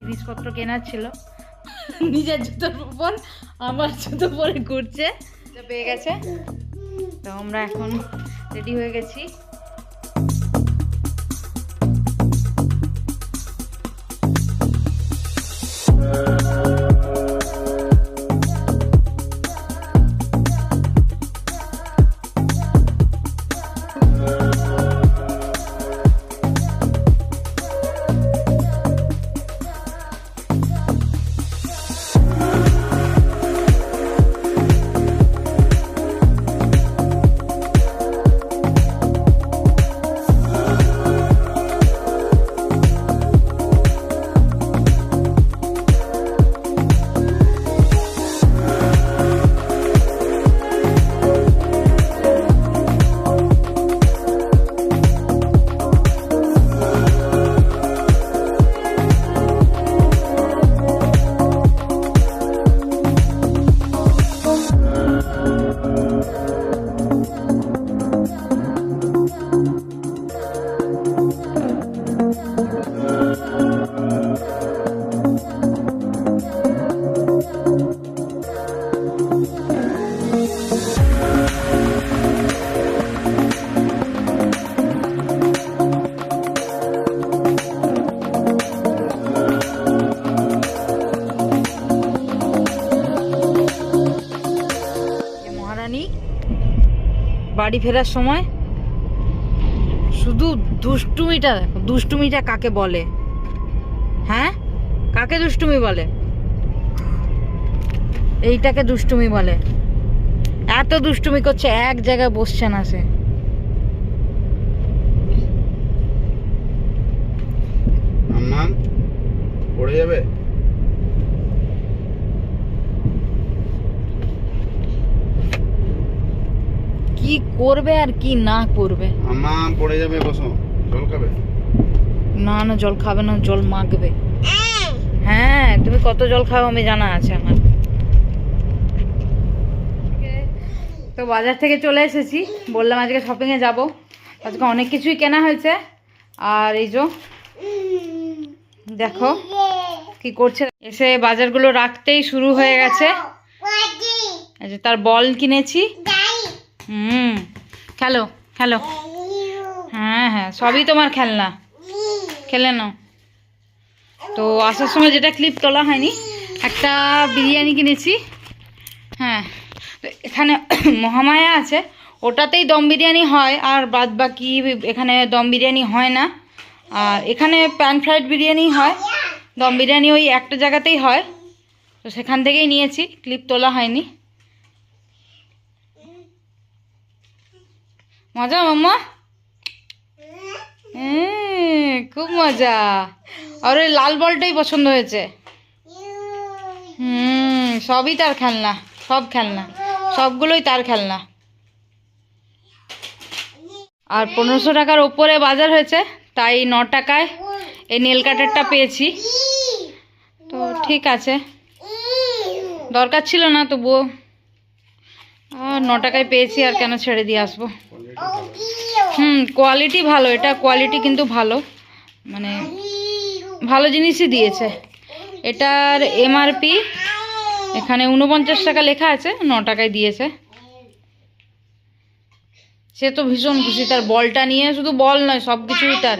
জিনিসপত্র কেনার ছিল। নিজের জুতোর উপর আমার জুতো পরে ঘুরছে, পেয়ে গেছে। তো আমরা এখন রেডি হয়ে গেছি। বাড়ি ফেরার সময় শুধু দুষ্টুমিটা দেখো, দুষ্টুমিটা কাকে বলে? হ্যাঁ, কাকে দুষ্টুমি বলে? এইটাকে দুষ্টুমি বলে। এত দুষ্টুমি করছে, এক জায়গায় বসছে না সে। পড়ে যাবে। কি করবে আর কি না করবে। আম্মা পড়ে যাবে, বসো। জল খাবে? না না, জল খাবে না, জল মাখবে। হ্যাঁ, তুমি কত জল খাও আমি জানা আছে আমার। তো বাজার থেকে চলে এসেছি, বললাম আজকে শপিংয়ে যাব। আজকে অনেক কিছুই কেনা হয়েছে। আর এই যে দেখো কি করছে, এসে বাজারগুলো রাখতেই শুরু হয়ে গেছে। এই যে তার বল কিনেছি। খেলো খেলো। হ্যাঁ হ্যাঁ, সবই তোমার খেলনা, খেলে নাও। তো আসার সময় যেটা ক্লিপ তোলা হয়নি, একটা বিরিয়ানি কিনেছি। হ্যাঁ, তো এখানে মহামায়া আছে, ওটাতেই দম বিরিয়ানি হয়, আর বাদ বাকি এখানে দম বিরিয়ানি হয় না। আর এখানে প্যান ফ্রাইড বিরিয়ানি হয়, দম বিরিয়ানি ওই একটা জায়গাতেই হয়। তো সেখান থেকেই নিয়েছি, ক্লিপ তোলা হয়নি। মজা মাম্মা? খুব মজা। আর ওই লাল বলটাই পছন্দ হয়েছে। সবই তার খেলনা, সব খেলনা, সবগুলোই তার খেলনা। আর 1500 টাকার ওপরে বাজার হয়েছে, তাই 9 টাকায় এই নেল কাটারটা পেয়েছি। তো ঠিক আছে, দরকার ছিল না, তবুও 9 টাকায় পেয়েছি, আর কেন ছেড়ে দিয়ে আসবো। কোয়ালিটি ভালো, এটা কোয়ালিটি কিন্তু ভালো, মানে ভালো জিনিসই দিয়েছে। এটার এমআরপি এখানে 49 টাকা লেখা আছে, 9 টাকায় দিয়েছে। সে তো ভীষণ খুশি, তার বলটা নিয়ে, শুধু বল নয় সব কিছুই তার।